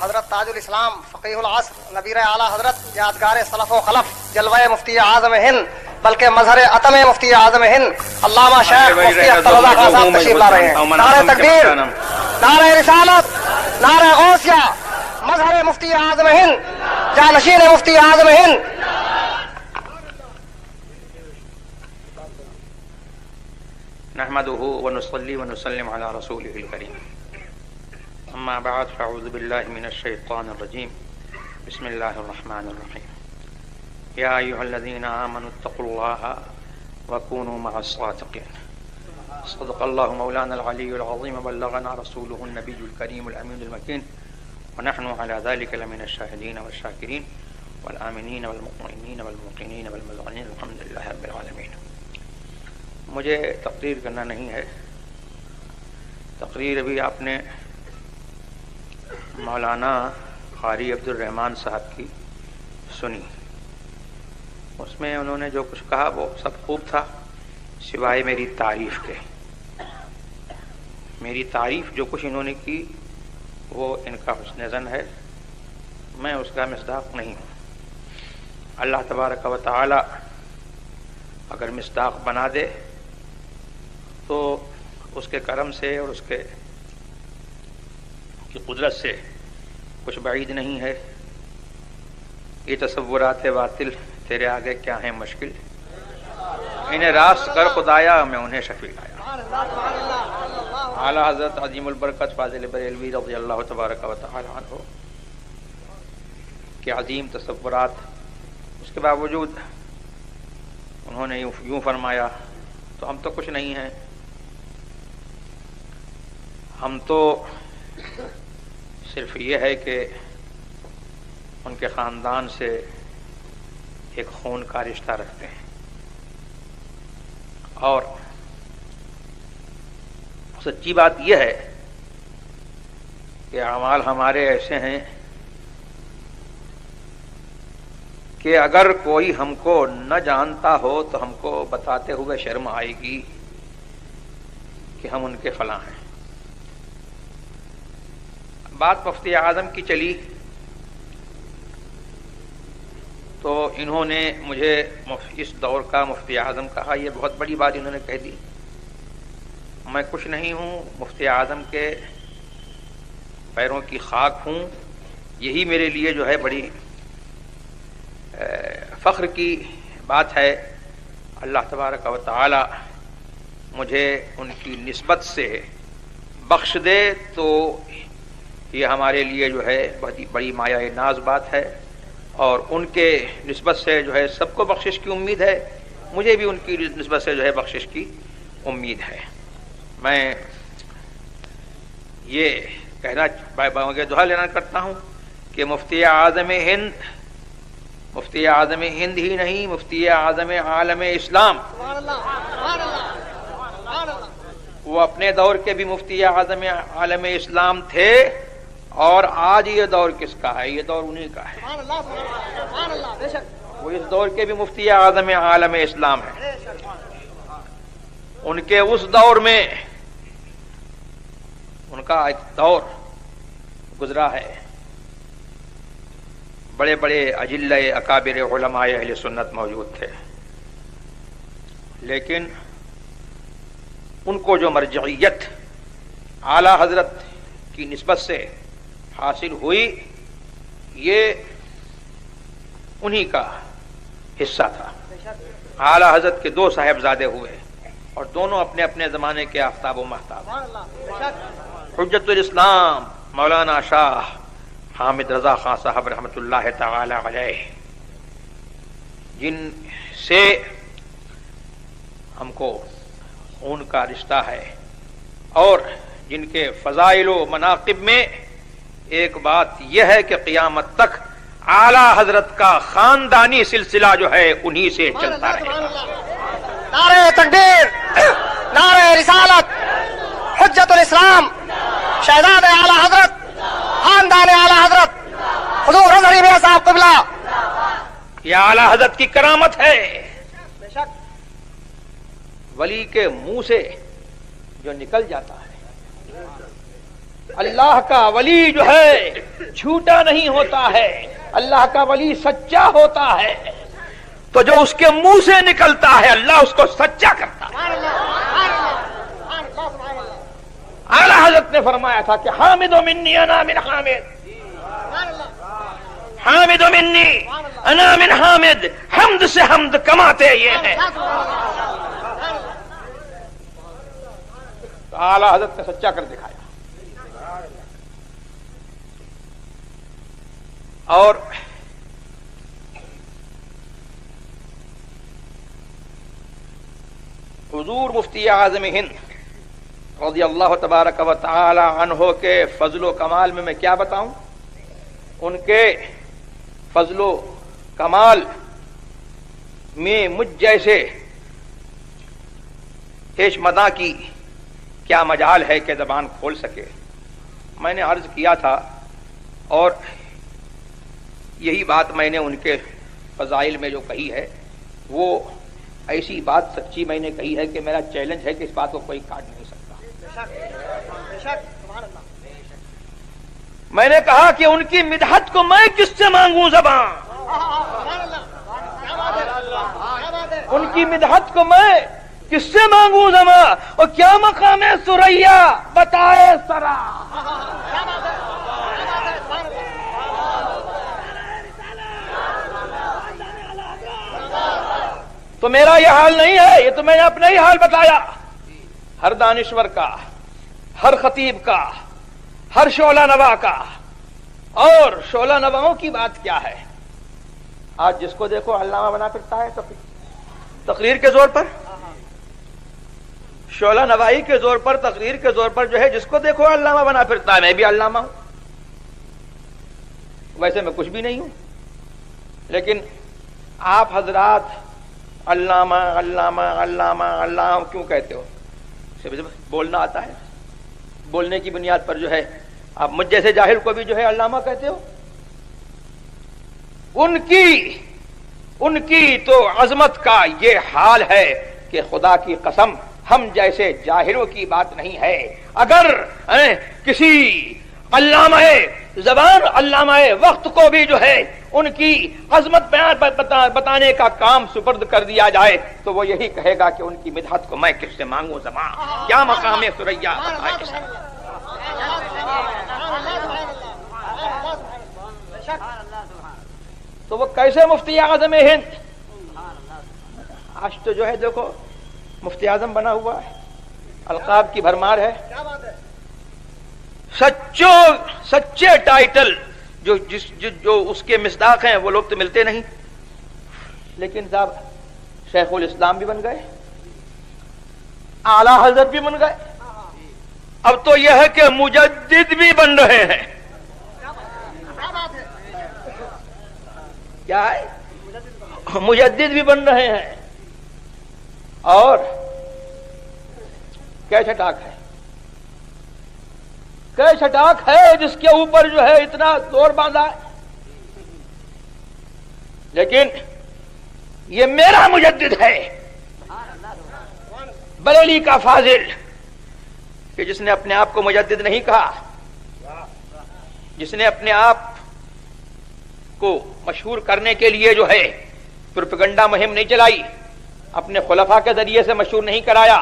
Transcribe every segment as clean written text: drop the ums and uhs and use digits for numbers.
حضرت تاج الاسلام فقیہ العصر نبیر اعلیٰ حضرت یادگار سلف و خلف جلوہ مفتی اعظم ہند بلکہ مظہر عتم مفتی اعظم ہند علامہ شیخ مفتی اختر رضا خان صاحب تشریف لا رہے ہیں. نعرہ تکبیر، نعرہ رسالت، نعرہ غوثیہ، مظہر مفتی اعظم ہند، جانشین مفتی اعظم ہند. نحمده ونصلي ونسلم على رسوله الكريم. اما بعد فاعوذ بالله من الشيطان الرجيم. بسم الله الرحمن الرحيم. يا ايها الذين امنوا اتقوا الله وكونوا مع الصادقين. صدق الله مولانا العلي العظيم وبلغنا رسوله النبي الكريم الامين المكين ونحن على ذلك لمن الشاهدين والشاكرين والآمنين والمطمئنين والموقنين والمذعنين الحمد لله رب العالمين. مجھے تقریر کرنا نہیں ہے. تقریر ابھی آپ نے مولانا قاری عبد الرحمن صاحب کی سنی. اس میں انہوں نے جو کچھ کہا وہ سب خوب تھا سوائے میری تعریف کے. میری تعریف جو کچھ انہوں نے کی وہ ان کا حسن ظن ہے، میں اس کا مصداق نہیں ہوں. اللہ تبارک و تعالی اگر مصداق بنا دے تو اس کے کرم سے اور اس کے کی قدرت سے کچھ بعید نہیں ہے. یہ تصورات باطل تیرے آگے کیا ہیں مشکل، انہیں راست کر خدایا میں انہیں شفیع لایا. اعلیٰ حضرت عظیم البرکت فاضل بریلوی رضی اللہ تبارک و تعالی عنہ کے عظیم تصورات، اس کے باوجود انہوں نے یوں فرمایا تو ہم تو کچھ نہیں ہیں. ہم تو صرف یہ ہے کہ ان کے خاندان سے ایک خون کا رشتہ رکھتے ہیں، اور سچی بات یہ ہے کہ اعمال ہمارے ایسے ہیں کہ اگر کوئی ہم کو نہ جانتا ہو تو ہم کو بتاتے ہوئے شرم آئے گی کہ ہم ان کے فلاں ہیں. بات مفتی اعظم کی چلی تو انہوں نے مجھے اس دور کا مفتی اعظم کہا. یہ بہت بڑی بات انہوں نے کہہ دی. میں کچھ نہیں ہوں، مفتی اعظم کے پیروں کی خاک ہوں. یہی میرے لیے جو ہے بڑی فخر کی بات ہے. اللہ تبارک و تعالی مجھے ان کی نسبت سے بخش دے تو یہ ہمارے لیے جو ہے بہت ہی بڑی مایہ ناز بات ہے، اور ان کے نسبت سے جو ہے سب کو بخشش کی امید ہے. مجھے بھی ان کی نسبت سے جو ہے بخشش کی امید ہے. میں یہ کہنا دعا لینا کرتا ہوں کہ مفتی اعظم ہند ہی نہیں، مفتی اعظم عالم اسلام، وہ اپنے دور کے بھی مفتی اعظم عالم اسلام تھے، اور آج یہ دور کس کا ہے؟ یہ دور انہی کا ہے. وہ اس دور کے بھی مفتی اعظم عالم اسلام ہیں. ان کے اس دور میں ان کا ایک دور گزرا ہے. بڑے بڑے اجلہ اکابر علماء اہل سنت موجود تھے، لیکن ان کو جو مرجعیت اعلیٰ حضرت کی نسبت سے حاصل ہوئی یہ انہی کا حصہ تھا. اعلیٰ حضرت کے دو صاحبزادے ہوئے اور دونوں اپنے اپنے زمانے کے آفتاب و مہتاب. حجت الاسلام مولانا شاہ حامد رضا خان صاحب رحمۃ اللہ تعالی علیہ، جن سے ہم کو خون کا رشتہ ہے، اور جن کے فضائل و مناقب میں ایک بات یہ ہے کہ قیامت تک اعلیٰ حضرت کا خاندانی سلسلہ جو ہے انہی سے چلتا رہے گا. نعرہ تکبیر، نعرہ رسالت، حجت الاسلام، شہزاد اعلیٰ حضرت، خاندان اعلیٰ حضرت حضور حضرت میاں صاحب قبلہ. یہ اعلیٰ حضرت کی کرامت ہے. ولی کے منہ سے جو نکل جاتا ہے اللہ کا ولی جو ہے جھوٹا نہیں ہوتا ہے، اللہ کا ولی سچا ہوتا ہے، تو جو اس کے منہ سے نکلتا ہے اللہ اس کو سچا کرتا ہے۔ اعلیٰ حضرت نے فرمایا تھا کہ حامد منی انا من حامد، حامد منی انا من حامد، حمد سے حمد کماتے یہ ہیں۔ تو اعلیٰ حضرت نے سچا کر دکھایا۔ اور حضور مفتی اعظم ہند رضی اللہ تبارک و تعالی عنہ کے فضل و کمال میں کیا بتاؤں؟ ان کے فضل و کمال میں مجھ جیسے ہیش مداں کی کیا مجال ہے کہ زبان کھول سکے۔ میں نے عرض کیا تھا اور یہی بات میں نے ان کے فضائل میں جو کہی ہے وہ ایسی بات سچی میں نے کہی ہے کہ میرا چیلنج ہے کہ اس بات کو کوئی کاٹ نہیں سکتا۔ میں نے کہا کہ ان کی مدحت کو میں کس سے مانگوں زبان، ان کی مدحت کو میں کس سے مانگوں زبان، اور کیا مقام ہے سریا بتائے سرا۔ تو میرا یہ حال نہیں ہے، یہ تو میں نے اپنا ہی حال بتایا۔ ہر دانشور کا، ہر خطیب کا، ہر شعلہ نوا کا، اور شعلہ نواؤں کی بات کیا ہے؟ آج جس کو دیکھو علامہ بنا پھرتا ہے تقریر کے زور پر، شعلہ نوائی کے زور پر، تقریر کے زور پر جو ہے جس کو دیکھو علامہ بنا پھرتا ہے۔ میں بھی علامہ ہوں، ویسے میں کچھ بھی نہیں ہوں، لیکن آپ حضرات علامہ علامہ علامہ علامہ کیوں کہتے ہو؟ بولنا آتا ہے، بولنے کی بنیاد پر جو ہے آپ مجھ جیسے جاہل کو بھی جو ہے علامہ کہتے ہو۔ ان کی تو عظمت کا یہ حال ہے کہ خدا کی قسم ہم جیسے جاہلوں کی بات نہیں ہے۔ اگر کسی علامہ زبان، علامہ وقت کو بھی جو ہے ان کی عظمت بیان بتانے کا کام سپرد کر دیا جائے تو وہ یہی کہے گا کہ ان کی مدحت کو میں کس سے مانگوں زبان، کیا مقام سریا بتائے سرا۔ تو وہ کیسے مفتی اعظم ہند؟ آج تو جو ہے دیکھو مفتی اعظم بنا ہوا ہے، القاب کی بھرمار ہے، سچے ٹائٹل جو اس کے مصداق ہیں وہ لوگ تو ملتے نہیں، لیکن صاحب شیخ الاسلام بھی بن گئے، اعلیٰ حضرت بھی بن گئے، اب تو یہ ہے کہ مجدد بھی بن رہے ہیں۔ کیا ہے؟ مجدد بھی بن رہے ہیں، اور کیا چھٹاک ہے، کیا چھٹاک ہے جس کے اوپر جو ہے اتنا زور باندھا ہے۔ لیکن یہ میرا مجدد ہے، بریلی کا فاضل، کہ جس نے اپنے آپ کو مجدد نہیں کہا، جس نے اپنے آپ کو مشہور کرنے کے لیے جو ہے پروپیگنڈا مہم نہیں چلائی، اپنے خلفاء کے ذریعے سے مشہور نہیں کرایا،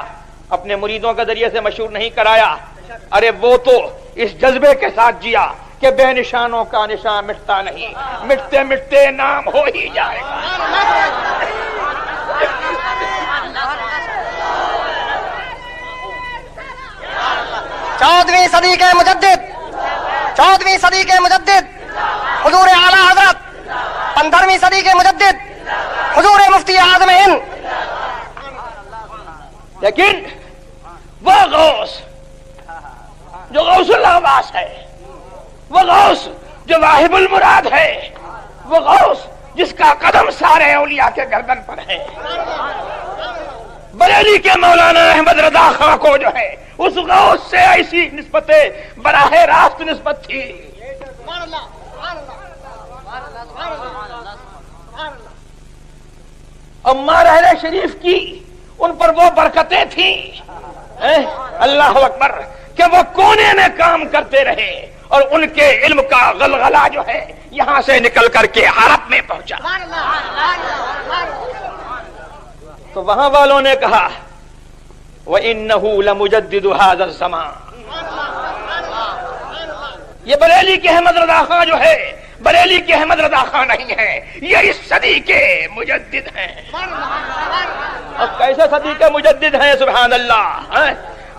اپنے مریدوں کے ذریعے سے مشہور نہیں کرایا، ارے وہ تو اس جذبے کے ساتھ جیا کہ بے نشانوں کا نشان مٹتا نہیں، مٹتے مٹتے نام ہو ہی جائے گا۔ 14ویں صدی کے مجدد، 14ویں صدی کے مجدد حضور اعلیٰ حضرت، 15ویں صدی کے مجدد حضور مفتی اعظم ہند۔ لیکن وہ غوث جو غوث العباس ہے، وہ غوث جو واہب المراد ہے، وہ غوث جس کا قدم سارے اولیاء کے گردن پر ہے، بریلی کے مولانا احمد رضا خاں کو جو ہے اس غوث سے ایسی نسبت براہ راست نسبت تھی۔ امار اہل شریف کی ان پر وہ برکتیں تھیں، اللہ اکبر، کہ وہ کونے میں کام کرتے رہے اور ان کے علم کا غلغلہ جو ہے یہاں سے نکل کر کے عرب میں پہنچا. تو وہاں والوں نے کہا وَإِنَّهُ لَمُجَدِّدُ هَذَا الزَّمَانِ. یہ بریلی کے احمد رضا خان جو ہے بریلی کے احمد رضا خان نہیں ہے، یہ اس صدی کے مجدد ہیں. اب کیسے صدی کے مجدد ہیں؟ سبحان اللہ.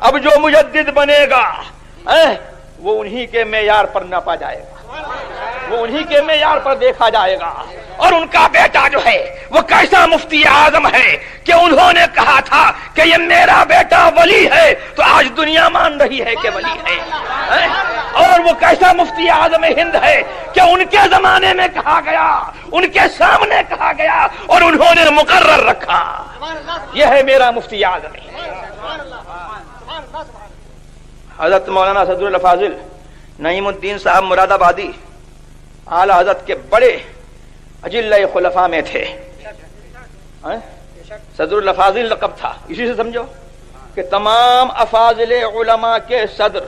اب جو مجدد بنے گا وہ انہی کے معیار پر ناپا جائے گا، وہ انہی کے معیار پر دیکھا جائے گا. اور ان کا بیٹا جو ہے وہ کیسا مفتی اعظم ہے کہ انہوں نے کہا تھا کہ یہ میرا بیٹا ولی ہے، تو آج دنیا مان رہی ہے کہ ولی ہے. اور وہ کیسا مفتی اعظم ہند ہے کہ ان کے زمانے میں کہا گیا، ان کے سامنے کہا گیا اور انہوں نے مقرر رکھا یہ ہے میرا مفتی اعظم. حضرت مولانا صدر الفاضل نعیم الدین صاحب مراد آبادی اعلی حضرت کے بڑے اجلہ خلفاء میں تھے. صدر الفاضل لقب تھا، اسی سے سمجھو کہ تمام افاضل علماء کے صدر.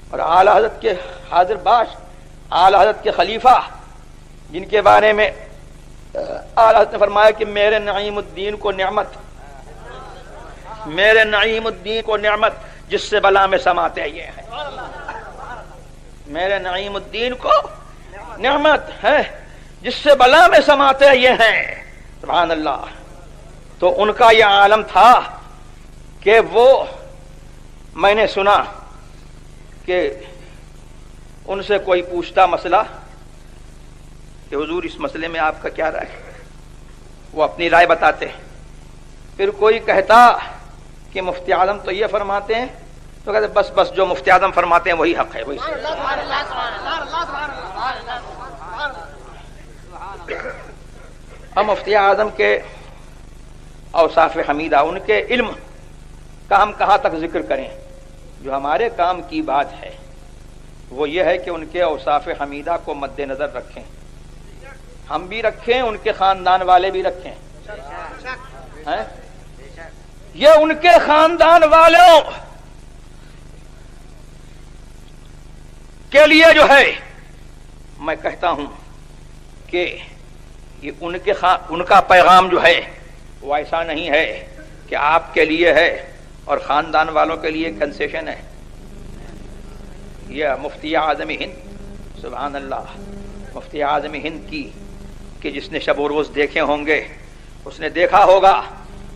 اور اعلی حضرت کے حاضر باش، اعلی حضرت کے خلیفہ، جن کے بارے میں اعلی حضرت نے فرمایا کہ میرے نعیم الدین کو نعمت، میرے نعیم الدین کو نعمت جس سے بلا میں سماتے یہ ہیں. میرے نعیم الدین کو نعمت ہے جس سے بلا میں سماتے یہ ہیں. سبحان اللہ. تو ان کا یہ عالم تھا کہ وہ، میں نے سنا کہ ان سے کوئی پوچھتا مسئلہ کہ حضور اس مسئلے میں آپ کا کیا رائے ہے، وہ اپنی رائے بتاتے. پھر کوئی کہتا کہ مفتی اعظم تو یہ فرماتے ہیں، تو کہتے بس بس جو مفتی اعظم فرماتے ہیں وہی حق ہے، وہی صحیح. ہم مفتی اعظم کے اوصاف حمیدہ، ان کے علم کا ہم کہاں تک ذکر کریں؟ جو ہمارے کام کی بات ہے وہ یہ ہے کہ ان کے اوصاف حمیدہ کو مد نظر رکھیں، ہم بھی رکھیں، ان کے خاندان والے بھی رکھیں. یہ ان کے خاندان والوں کے لیے جو ہے میں کہتا ہوں کہ یہ ان کا پیغام جو ہے وہ ایسا نہیں ہے کہ آپ کے لیے ہے اور خاندان والوں کے لیے کنسیشن ہے. یہ مفتی اعظم ہند، سبحان اللہ، مفتی اعظم ہند کی کہ جس نے شب و روز دیکھے ہوں گے اس نے دیکھا ہوگا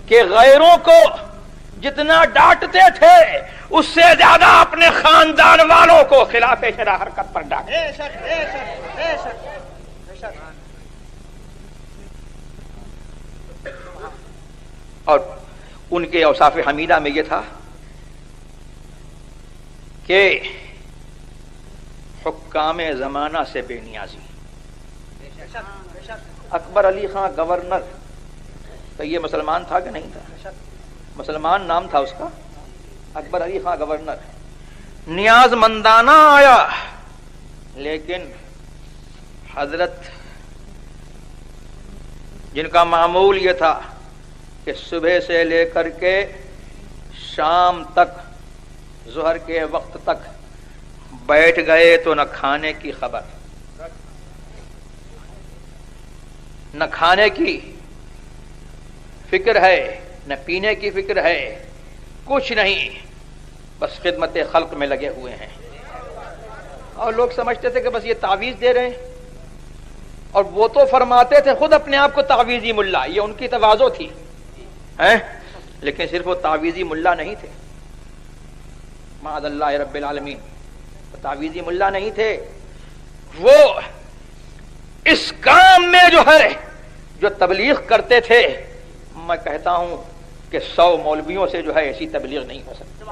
کہ غیروں کو جتنا ڈانٹتے تھے اس سے زیادہ اپنے خاندان والوں کو خلاف شرع حرکت پر ڈانٹتے. اور ان کے اوصاف حمیدہ میں یہ تھا کہ حکام زمانہ سے بے نیازی. اکبر علی خان گورنر تو یہ مسلمان تھا کہ نہیں تھا؟ مسلمان نام تھا اس کا، اکبر علی خان گورنر. نیاز مندانہ آیا، لیکن حضرت جن کا معمول یہ تھا کہ صبح سے لے کر کے شام تک، ظہر کے وقت تک بیٹھ گئے تو نہ کھانے کی خبر، نہ کھانے کی فکر ہے، نہ پینے کی فکر ہے، کچھ نہیں، بس خدمت خلق میں لگے ہوئے ہیں. اور لوگ سمجھتے تھے کہ بس یہ تعویذ دے رہے ہیں، اور وہ تو فرماتے تھے خود اپنے آپ کو تعویذی ملا، یہ ان کی تواضع تھی، لیکن صرف وہ تعویذی ملا نہیں تھے، معاذ اللہ رب العالمین، تعویذی ملا نہیں تھے. وہ اس کام میں جو ہے جو تبلیغ کرتے تھے، میں کہتا ہوں کہ 100 مولویوں سے جو ہے ایسی تبلیغ نہیں ہو سکتی.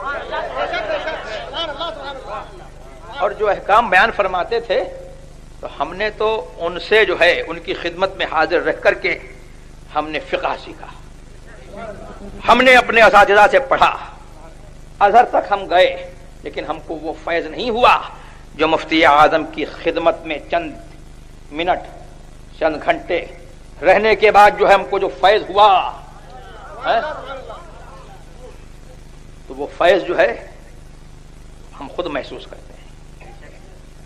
اور جو احکام بیان فرماتے تھے تو ہم نے تو ان سے جو ہے ان کی خدمت میں حاضر رہ کر کے ہم نے فقہ سیکھا، ہم نے اپنے اساتذہ سے پڑھا، ازہر تک ہم گئے، لیکن ہم کو وہ فیض نہیں ہوا جو مفتی اعظم کی خدمت میں چند منٹ، چند گھنٹے رہنے کے بعد جو ہے ہم کو جو فیض ہوا. تو وہ فیض جو ہے ہم خود محسوس کرتے ہیں.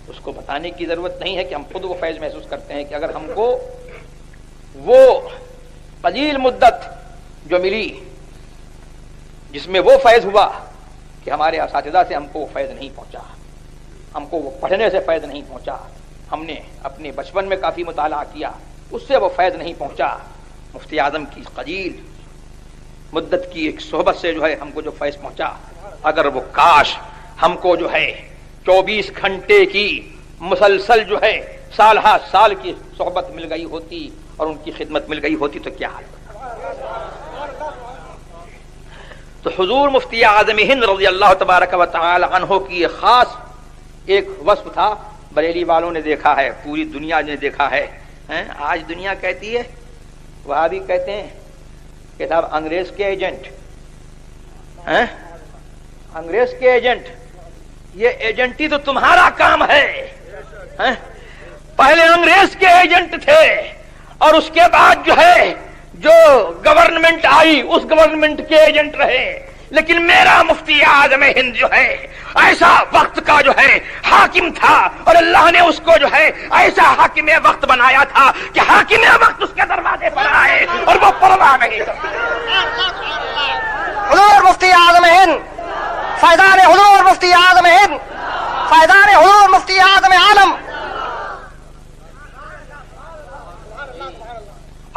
اس کو بتانے کی ضرورت نہیں ہے کہ ہم خود وہ فیض محسوس کرتے ہیں کہ اگر ہم کو وہ قلیل مدت جو ملی جس میں وہ فیض ہوا کہ ہمارے اساتذہ سے ہم کو وہ فیض نہیں پہنچا، ہم کو وہ پڑھنے سے فیض نہیں پہنچا، ہم نے اپنے بچپن میں کافی مطالعہ کیا اس سے وہ فیض نہیں پہنچا، مفتی اعظم کی قلیل مدت کی ایک صحبت سے جو ہے ہم کو جو فیض پہنچا، اگر وہ کاش ہم کو جو ہے 24 گھنٹے کی مسلسل جو ہے سال ہا سال کی صحبت مل گئی ہوتی اور ان کی خدمت مل گئی ہوتی تو کیا حال ہوتا. تو حضور مفتی اعظم ہند رضی اللہ تبارک و تعالی عنہ کی خاص ایک وصف تھا. بریلی والوں نے دیکھا ہے، پوری دنیا نے دیکھا ہے. آج دنیا کہتی ہے، وہاں بھی کہتے ہیں کہ صاحب انگریز کے ایجنٹ، انگریز کے ایجنٹ. یہ ایجنٹی تو تمہارا کام ہے. پہلے انگریز کے ایجنٹ تھے اور اس کے بعد جو ہے جو گورنمنٹ آئی اس گورنمنٹ کے ایجنٹ رہے. لیکن میرا مفتی اعظم ہند جو ہے ایسا وقت کا جو ہے حاکم تھا اور اللہ نے اس کو جو ہے ایسا حاکم وقت بنایا تھا کہ حاکم وقت اس کے دروازے پر آئے اور وہ پرواہ نہیں کرتے. حضور مفتی اعظم ہند، فیضان حضور مفتی اعظم ہند، فیضان حضور مفتی اعظم عالم.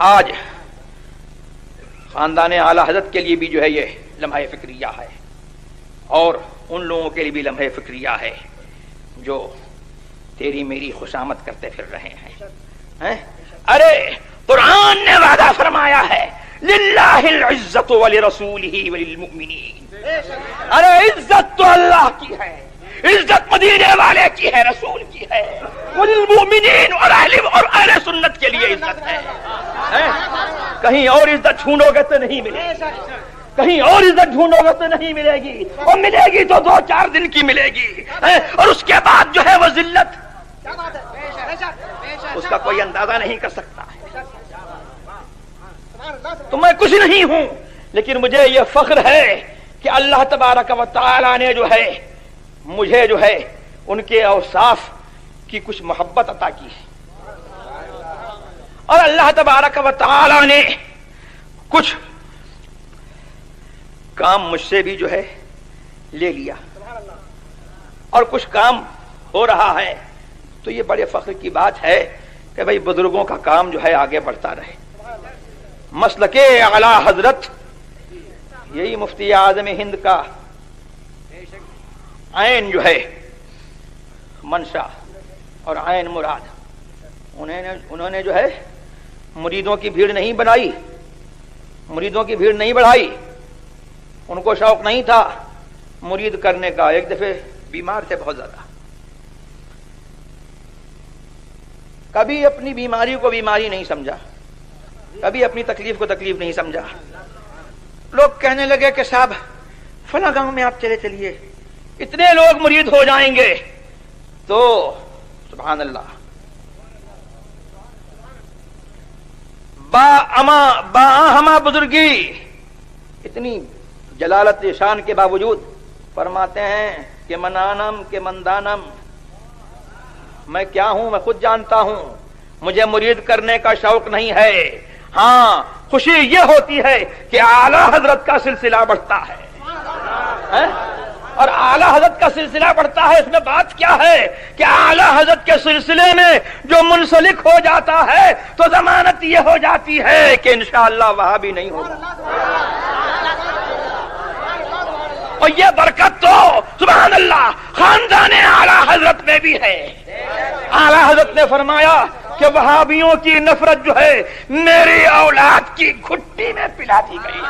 آج خاندان اعلی حضرت کے لیے بھی جو ہے یہ لمحہ فکریہ ہے اور ان لوگوں کے لیے بھی لمحہ فکریہ ہے جو تیری میری خوشامد کرتے پھر رہے ہیں. ارے قرآن نے وعدہ فرمایا ہے للہ العزت ولرسولہ وللمؤمنین. ارے عزت تو اللہ کی ہے، عزت مدینے والے کی ہے، رسول کی ہے، وللمؤمنین اور اہل سنت کے لیے عزت ہے. کہیں اور عزت ڈھونڈو گے تو نہیں ملے گی، کہیں اور عزت ڈھونڈو گے تو نہیں ملے گی، اور ملے گی تو 2-4 دن کی ملے گی اور اس کے بعد جو ہے وہ ذلت اس کا کوئی اندازہ نہیں کر سکتا. تو میں کچھ نہیں ہوں لیکن مجھے یہ فخر ہے کہ اللہ تبارک و تعالی نے جو ہے مجھے جو ہے ان کے اوصاف کی کچھ محبت عطا کی ہے اور اللہ تبارک و تعالی نے کچھ کام مجھ سے بھی جو ہے لے لیا اور کچھ کام ہو رہا ہے. تو یہ بڑے فخر کی بات ہے کہ بھئی بزرگوں کا کام جو ہے آگے بڑھتا رہے. مسلک اعلی حضرت یہی مفتی اعظم ہند کا عین جو ہے منشا اور عین مراد. انہوں نے جو ہے مریدوں کی بھیڑ نہیں بنائی، مریدوں کی بھیڑ نہیں بڑھائی. ان کو شوق نہیں تھا مرید کرنے کا. ایک دفعہ بیمار تھے بہت زیادہ، کبھی اپنی بیماری کو بیماری نہیں سمجھا، کبھی اپنی تکلیف کو تکلیف نہیں سمجھا. لوگ کہنے لگے کہ صاحب فلاں گاؤں میں آپ چلے چلیے، اتنے لوگ مرید ہو جائیں گے. تو سبحان اللہ، با ہما بزرگی اتنی جلالت شان کے باوجود فرماتے ہیں کہ منانم کہ مندانم، میں کیا ہوں میں خود جانتا ہوں، مجھے مرید کرنے کا شوق نہیں ہے. ہاں خوشی یہ ہوتی ہے کہ اعلی حضرت کا سلسلہ بڑھتا ہے اور اعلی حضرت کا سلسلہ بڑھتا ہے. اس میں بات کیا ہے کہ اعلی حضرت کے سلسلے میں جو منسلک ہو جاتا ہے تو ضمانت یہ ہو جاتی ہے کہ انشاءاللہ وہاں بھی نہیں ہوگا. اور یہ برکت تو سبحان اللہ خاندان اعلی حضرت میں بھی ہے. اعلی حضرت نے فرمایا کہ وہابیوں کی نفرت جو ہے میری اولاد کی گھٹی میں پلا دی گئی.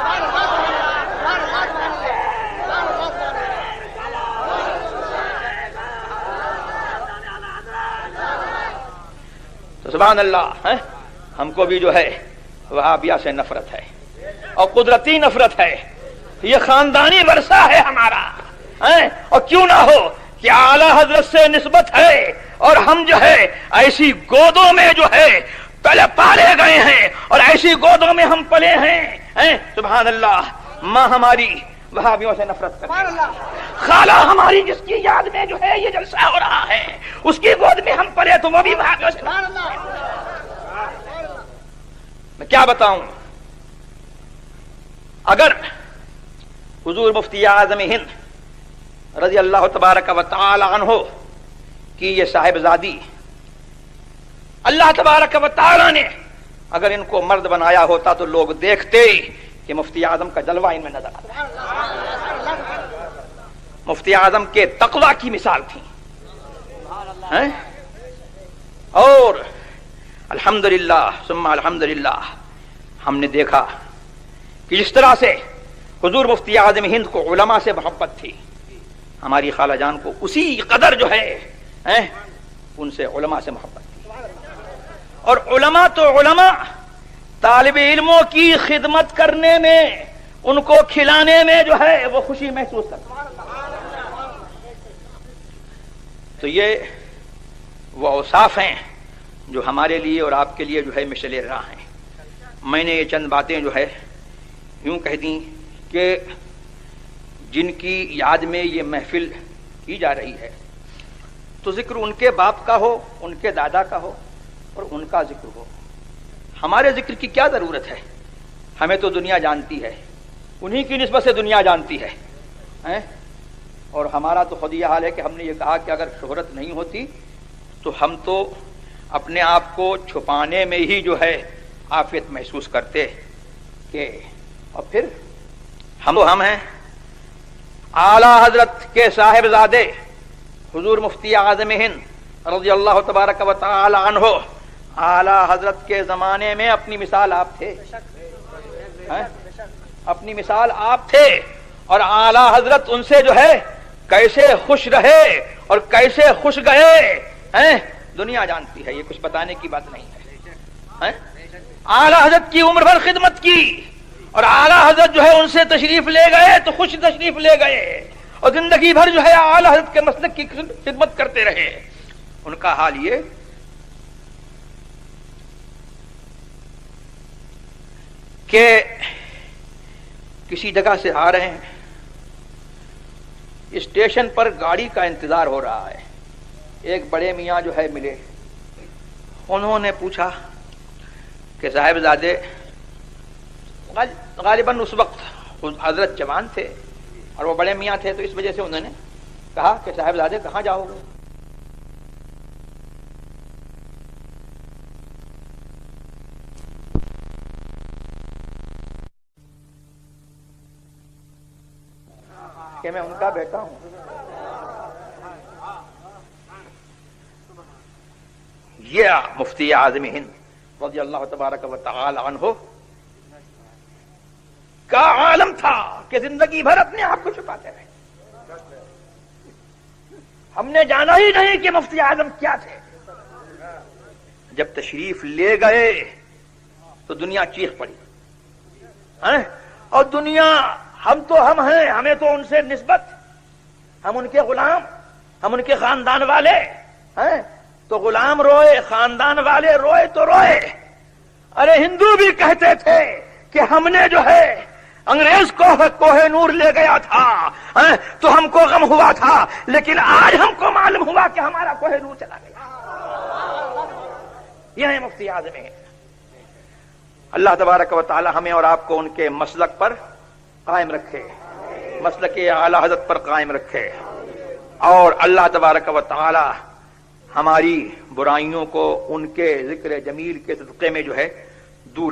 تو سبحان اللہ ہم کو بھی جو ہے وہابیہ سے نفرت ہے اور قدرتی نفرت ہے. یہ خاندانی ورثہ ہے ہمارا. اور کیوں نہ ہو کہ اعلی حضرت سے نسبت ہے اور ہم جو ہے ایسی گودوں میں جو ہے پہلے پالے گئے ہیں اور ایسی گودوں میں ہم پلے ہیں. سبحان اللہ، ماں ہماری وہابیوں سے نفرت کرنے والا، خالہ ہماری جس کی یاد میں جو ہے یہ جلسہ ہو رہا ہے اس کی گود میں ہم پڑے تو وہ بھی وہابیوں سے نفرت کرنے والا۔ میں کیا بتاؤں، اگر حضور مفتی اعظم ہند رضی اللہ تبارک و تعالی عنہ کی یہ صاحبزادی اللہ تبارک و تعالی نے اگر ان کو مرد بنایا ہوتا تو لوگ دیکھتے کہ مفتی اعظم کا جلوہ ان میں نظر آتا، مفتی اعظم کے تقوی کی مثال تھی۔ اور الحمدللہ ثم الحمدللہ ہم نے دیکھا کہ جس طرح سے حضور مفتی اعظم ہند کو علماء سے محبت تھی، ہماری خالہ جان کو اسی قدر جو ہے ان سے علماء سے محبت تھی۔ اور علماء تو علماء طالب علموں کی خدمت کرنے میں، ان کو کھلانے میں جو ہے وہ خوشی محسوس کرتے ہیں۔ تو یہ وہ اوصاف ہیں جو ہمارے لیے اور آپ کے لیے جو ہے مشعل راہ ہیں۔ میں نے یہ چند باتیں جو ہے یوں کہہ دیں کہ جن کی یاد میں یہ محفل کی جا رہی ہے تو ذکر ان کے باپ کا ہو، ان کے دادا کا ہو اور ان کا ذکر ہو، ہمارے ذکر کی کیا ضرورت ہے؟ ہمیں تو دنیا جانتی ہے، انہی کی نسبت سے دنیا جانتی ہے، اور ہمارا تو خود یہ حال ہے کہ ہم نے یہ کہا کہ اگر شہرت نہیں ہوتی تو ہم تو اپنے آپ کو چھپانے میں ہی جو ہے عافیت محسوس کرتے کہ، اور پھر ہم ہیں اعلی حضرت کے صاحبزادے حضور مفتی اعظم ہند رضی اللہ تبارک و تعالی عنہ، اعلی حضرت کے زمانے میں اپنی مثال آپ تھے، اپنی مثال آپ تھے، اور اعلی حضرت ان سے جو ہے کیسے خوش رہے اور کیسے خوش گئے دنیا جانتی ہے، یہ کچھ بتانے کی بات نہیں ہے۔ اعلی حضرت کی عمر بھر خدمت کی اور اعلی حضرت جو ہے ان سے تشریف لے گئے تو خوش تشریف لے گئے، اور زندگی بھر جو ہے اعلی حضرت کے مسلک کی خدمت کرتے رہے۔ ان کا حال یہ کہ کسی جگہ سے آ رہے ہیں، اسٹیشن پر گاڑی کا انتظار ہو رہا ہے، ایک بڑے میاں جو ہے ملے، انہوں نے پوچھا کہ صاحبزادے، غالباً اس وقت حضرت جوان تھے اور وہ بڑے میاں تھے تو اس وجہ سے انہوں نے کہا کہ صاحبزادے کہاں جاؤ گے؟ کہ میں ان کا بیٹا ہوں۔ یہ مفتی اعظم ہند رضی اللہ تبارک و تعالی عنہ کا عالم تھا کہ زندگی بھر اپنے آپ کو چھپاتے رہے۔ ہم نے جانا ہی نہیں کہ مفتی اعظم کیا تھے، جب تشریف لے گئے تو دنیا چیخ پڑی، اور دنیا، ہم تو ہم ہیں، ہمیں تو ان سے نسبت، ہم ان کے غلام، ہم ان کے خاندان والے ہیں، تو غلام روئے، خاندان والے روئے تو روئے۔ ارے ہندو بھی کہتے تھے کہ ہم نے جو ہے انگریز کو کوہ نور لے گیا تھا تو ہم کو غم ہوا تھا، لیکن آج ہم کو معلوم ہوا کہ ہمارا کوہ نور چلا گیا۔ یہ ہے مفتی اعظم ہند۔ اللہ تبارک و تعالی ہمیں اور آپ کو ان کے مسلک پر قائم رکھے، مسلک اعلی حضرت پر قائم رکھے، اور اللہ تبارک و تعالی ہماری برائیوں کو ان کے ذکر جمیل کے صدقے میں جو ہے